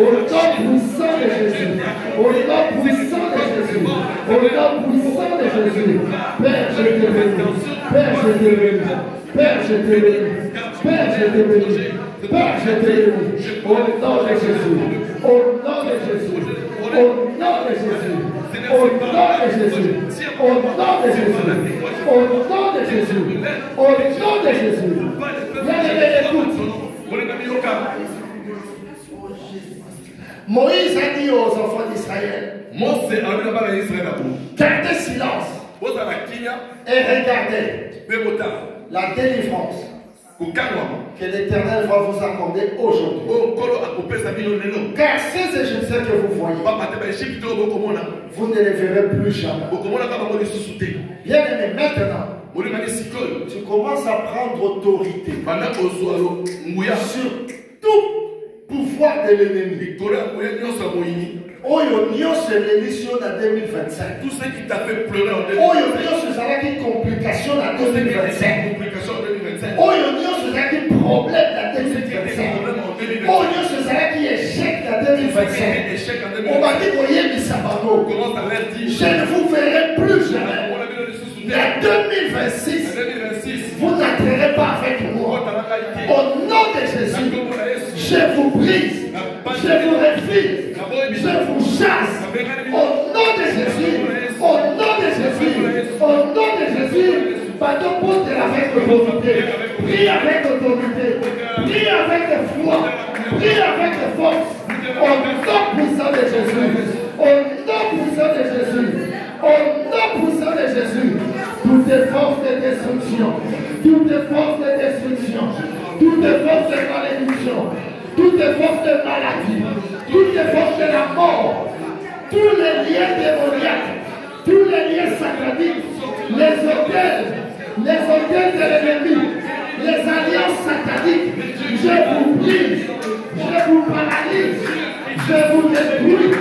Au nom puissant de Jésus. Au nom puissant de Jésus. Au nom puissant de Jésus. Père, je te bénis. Père, je te bénis. Père, je te bénis. Père, je te bénis. Père, je te bénis. Au nom de Jésus. Au nom de Jésus. Au nom de Jésus. Au nom de Jésus. Au nom de Jésus. Au nom de Jésus. Au nom de Jésus. Bien-aimé, écoute. Moïse a dit aux enfants d'Israël, gardez silence et regardez la délivrance que l'Éternel va vous accorder aujourd'hui. Car ces Égyptiens que vous voyez, vous ne les verrez plus jamais. Bien aimé, maintenant, tu commences à prendre autorité sur tout pouvoir de l'ennemi. Oyo nyonso l'émission de 2025. Tout ce qui t'a fait pleurer en 2025. Oyo nyonso ezalaki complication na 2025. Oyo nyonso ezalaki problème na 2025. Oyo nyonso ezalaki échec na 2025. Obaki koyebisa bango. Je ne vous verrai plus jamais. En 2026, vous n'entrerez pas avec moi. Au nom de Jésus, je vous brise, je vous refuse, je vous chasse. Au nom de Jésus, au nom de Jésus, au nom de Jésus, pardon pour te avec volonté. Prie Prie avec autorité. Prie avec foi. Prie avec force. Au nom puissant de Jésus. Au nom puissant de Jésus. Au nom puissant de Jésus. Toutes les forces de destruction. Toutes les forces de destruction. Toutes les forces de malédiction. Toutes les forces de maladie. Toutes les forces de la mort. Tous les liens démoniaques. Tous les liens sataniques. Les hôtels de l'ennemi. Les alliances sataniques. Je vous brise. Je vous paralyse. Je vous détruis.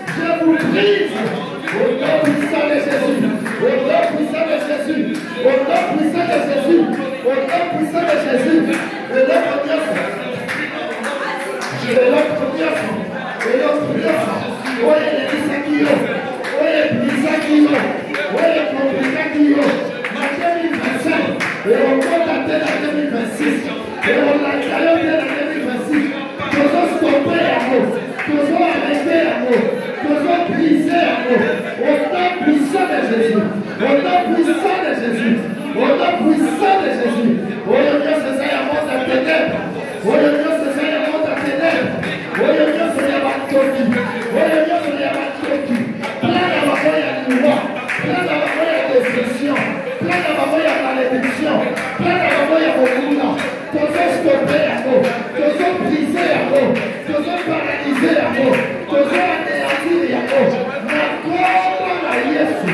Je vous brise. Au nom puissant de Jésus. Au nom puissant de Jésus. Au nom puissant de Jésus. Au nom puissant de Jésus. Et l'autre Dieu. Et l'autre Dieu. Et l'autre Dieu. Oye, les Isakio. Oye, les Isakio. Oye, les Isakio. La 2025. Et on compte à la 2026. Et on l'a calé à la 2026. Toujours stopper à nous. Toujours arrêter à nous. Toujours briser à nous. Au nom puissant de Jésus. Au nom puissant de Jésus. Au nom puissant de Jésus. Oye, Dieu, c'est ça, il y a monde à ténèbres. Oye, Dieu, c'est ça, il y a monde à ténèbres. Oye, Dieu, c'est il y a pas de coquille. Oye, Dieu, c'est il y a pas de coquille. Plein d'abord, il y a du roi. Plein d'abord, il y a destruction. Plein d'abord, il y a malédiction. Plein d'abord, il y a beaucoup là. Toujours stopper à nous. Toujours briser à nous. Toujours paralyser à nous. Toujours anéantir à nous. Nakota na Yesu.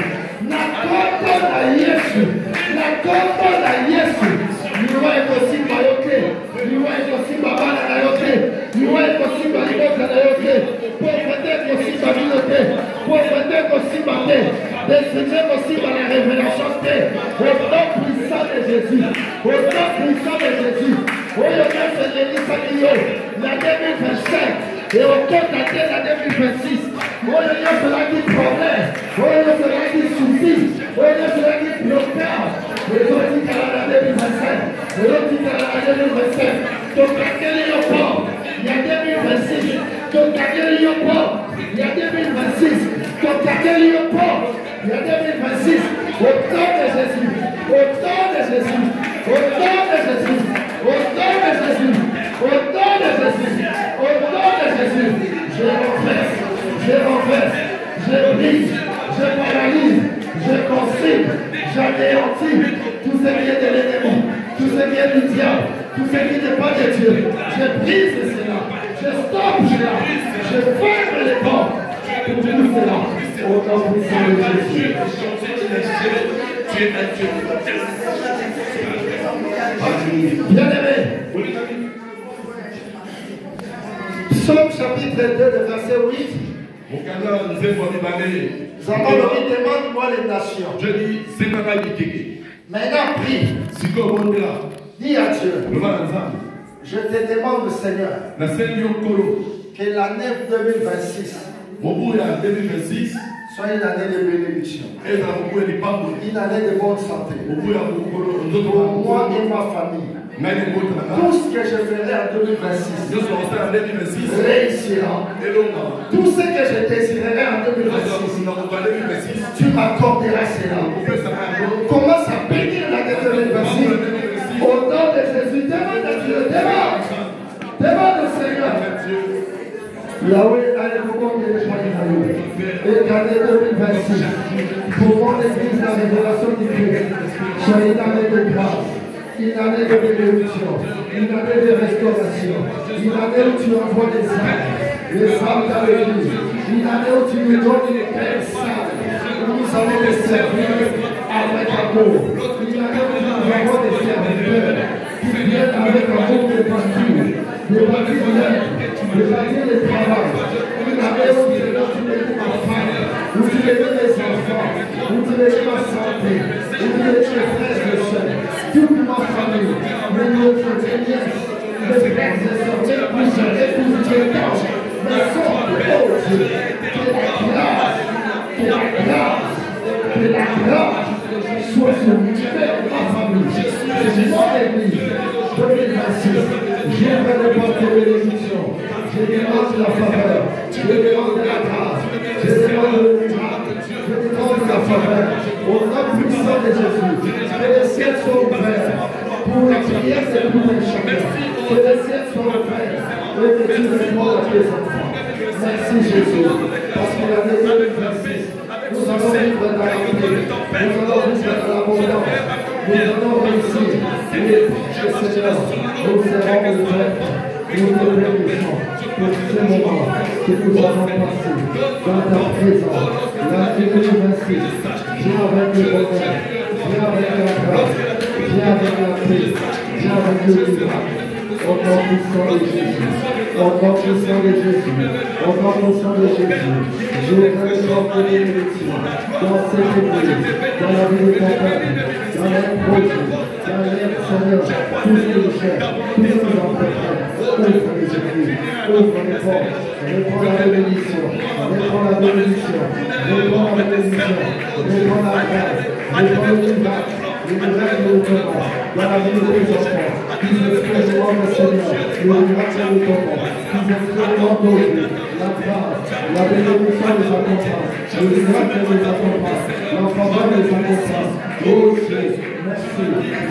Nakota na Yesu. Nakota na Yesu. Liwa ekosimba yote. Liwa ekosimba bana na yote. Liwa ekosimba libota na yote. Pauvreté ekosimba bilote. Pauvreté ekosimba te. Décimé ekosimba la révélation te. Au nom puissant de Jésus. Au nom puissant de Jésus. Oyo nyonso elisaki yo na 2025 et au compte la 2026. Oyo nyonso elaki problème. Oyo nyonso elaki souci. Oyo nyonso elaki blocage. Ezotikala na 2025. Ezotikala na 2025. Tokangeli yo mpo ya 2026. Tokangeli yo mpo ya 2026. Tokangeli yo mpo ya 2026. Au nom de Jésus. Au nom de Jésus. Au nom de Jésus. Au nom de Jésus, au nom de Jésus, au nom de Jésus, je renverse, je brise, je paralyse, je consigne, j'anéantis tout ce qui est de l'ennemi, tout ce qui est du diable, tout ce qui n'est pas de Dieu. Je brise cela, je stoppe cela, je ferme les portes pour tout cela. Au nom puissant de Jésus. Bien-aimé, Psaume chapitre 2, le verset 8. Demande-moi les nations. Maintenant, prie. Dis à Dieu. Je te demande, Seigneur, que l'année 2026 soit une année de bénédiction, une année de bonne santé pour moi et ma famille. Tout ce que je ferai en 2026 réussira. Tout ce que je désirerai en 2026, tu m'accorderas cela. Commence à bénir l'année 2026. Au nom de Jésus, demande à Dieu, demande au Seigneur. Yahweh a le moment de l'échelle et l'année 2026, pour mon église, la révélation du Christ, soit une année de grâce, une année de bénédiction, une année de restauration, une année où tu envoies des âmes, dans l'église, une année où tu nous donnes une paix sainte, où nous allons te servir avec amour, une année où nous avons des serviteurs qui viennent avec amour de bâtir, de bâtir le travail, une année où tu bénis ma femme, où tu bénis les enfants, où tu bénis ma santé, où tu bénis mes frères et sœurs, toute ma famille, mes neveux, mes nièces, mes frères et sœurs, mes cousins, mes cousines, mes tantes, mes soeurs, oh Dieu, que la grâce soit sur ma famille, c'est mon église, 2026, j'aimerais le porte de bénédiction, je demande la faveur, je demande la grâce, je demande le miracle, je demande la faveur, au nom puissant de Jésus, que les ciels soient ouverts pour la prière de tes enfants. Merci Jésus. Parce que l'année 2026, nous allons vivre dans la paix. Nous allons vivre dans l'abondance. Nous allons réussir. Les projets, Seigneur, nous serons ouverts. Nous te bénissons pour ce moment que nous allons passer dans ta présence. L'année 2026, viens avec le bonheur, viens avec la grâce, viens avec la paix, viens avec le miracle. Au nom puissant de Jésus, au nom puissant de Jésus, au nom puissant de Jésus, je voudrais porter les bénédictions dans cette église, dans la vie de ton peuple, dans les projets, dans les Seigneur, tout ce que cherche, tout ce que j'entreprends, ouvre les églises, ouvre les portes, réponds la bénédiction, réponds la bénédiction, réponds la bénédiction, réponds la grâce, réponds le miracle. Le miracle de l'automne, dans la vie de tes enfants, qu'ils expérimentent le Seigneur, le miracle de l'automne, qu'ils expérimentent aujourd'hui la grâce, la bénédiction les accompagne, le miracle les accompagne, la faveur les accompagne. Oh Dieu, merci,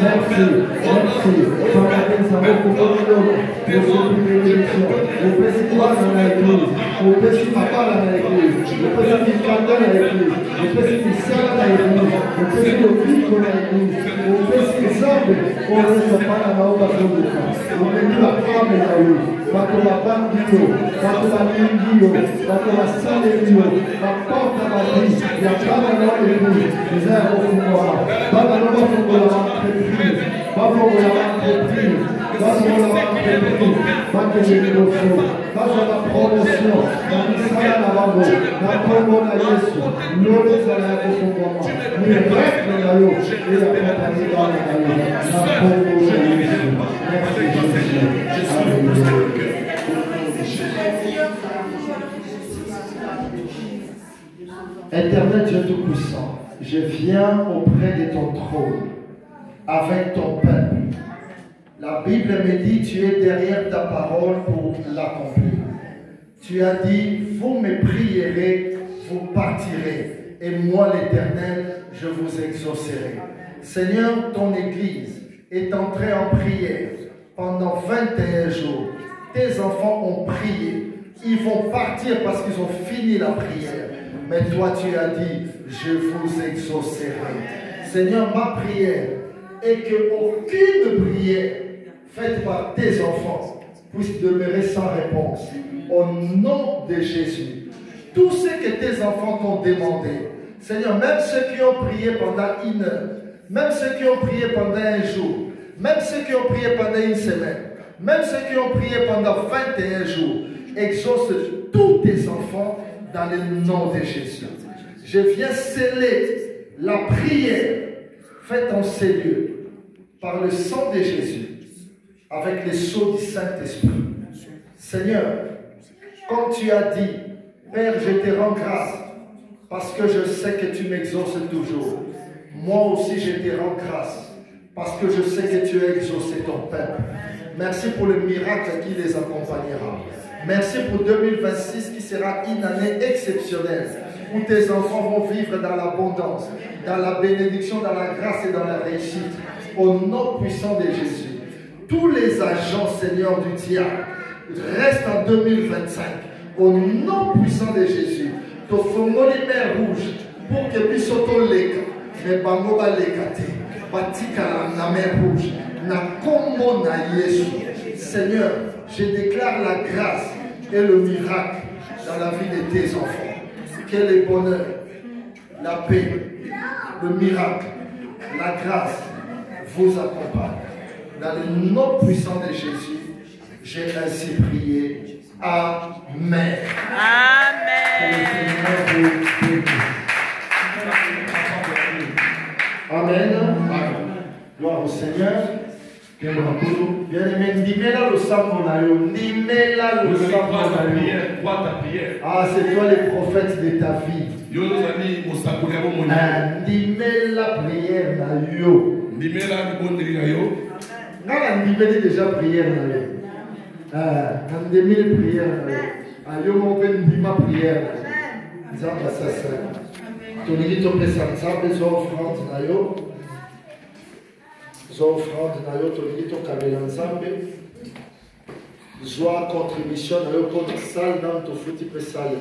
merci, merci. Papa, nous avons beaucoup de l'homme, nous sommes une bénédiction. Au petit pas dans l'église, au petit papa dans l'église, au petit canton dans l'église, au petit sœur dans l'église, au petit oblige dans l'église. Au petit zambe, on ne se parle à la haute à son bout. On met la femme et la haut. Quand on va battre du tout, quand on va l'ingio, quand on va saler du haut, quand porte à la vie, il y a pas de l'homme et l'église, les airs au pouvoir. Pas de l'homme au pouvoir entreprise, pas pour l'entreprise, pas pour l'entreprise, pas que j'ai des choses, pas pour la promotion, dans l'Israël à la mort, dans Congo à Yesu, nous les allons au pouvoir. Nous les rêves de la haut, et la compagnie dans la haut, dans Congo à Yesu. Merci Jésus. Alléluia. Éternel Dieu Tout-Puissant, je viens auprès de ton trône avec ton peuple. La Bible me dit, tu es derrière ta parole pour l'accomplir. Tu as dit, vous me prierez, vous partirez, et moi l'Éternel, je vous exaucerai. Seigneur, ton Église est entrée en prière pendant 21 jours. Tes enfants ont prié. Ils vont partir parce qu'ils ont fini la prière. Mais toi, tu as dit, je vous exaucerai. Seigneur, ma prière est qu'aucune prière faite par tes enfants puisse demeurer sans réponse. Au nom de Jésus, tout ce que tes enfants t'ont demandé, Seigneur, même ceux qui ont prié pendant 1 heure, même ceux qui ont prié pendant 1 jour, même ceux qui ont prié pendant 1 semaine, même ceux qui ont prié pendant 21 jours, exauce tous tes enfants dans le nom de Jésus. Je viens sceller la prière faite en ces lieux par le sang de Jésus avec le sceau du Saint-Esprit. Seigneur, comme tu as dit, Père, je te rends grâce parce que je sais que tu m'exauces toujours. Moi aussi, je te rends grâce parce que je sais que tu as exaucé ton peuple. Merci pour le miracle qui les accompagnera. Merci pour 2026 qui sera une année exceptionnelle où tes enfants vont vivre dans l'abondance, dans la bénédiction, dans la grâce et dans la réussite. Au nom puissant de Jésus. Tous les agents, Seigneur, du diable restent en 2025. Au nom puissant de Jésus. Tu fais les mers rouges pour que puisse les mais bango ba lekate batika la mer rouge na kombo na Yesu. Seigneur, je déclare la grâce et le miracle dans la vie de tes enfants. Quel est le bonheur, la paix, le miracle, la grâce vous accompagne. Dans le nom puissant de Jésus, j'ai ainsi prié. Amen. Amen. Amen. Gloire au Seigneur. Bien-aimé, ndimela le sang qu'on a eu. Ndimela le sang qu'on a eu. Ah, c'est toi le prophète de ta vie. Ndimela prière na yo. Nana ndimeli déjà prière na yo. Ndimeli prière na yo. Ayo mo pe ndima prière. Nzamba sasa. Tolingi topesa nzambe zo offrande na yo. Zo offrande na yo tolingi tokabela nzambe. Zwa contribution na yo pour la salle dans ton foutu pressale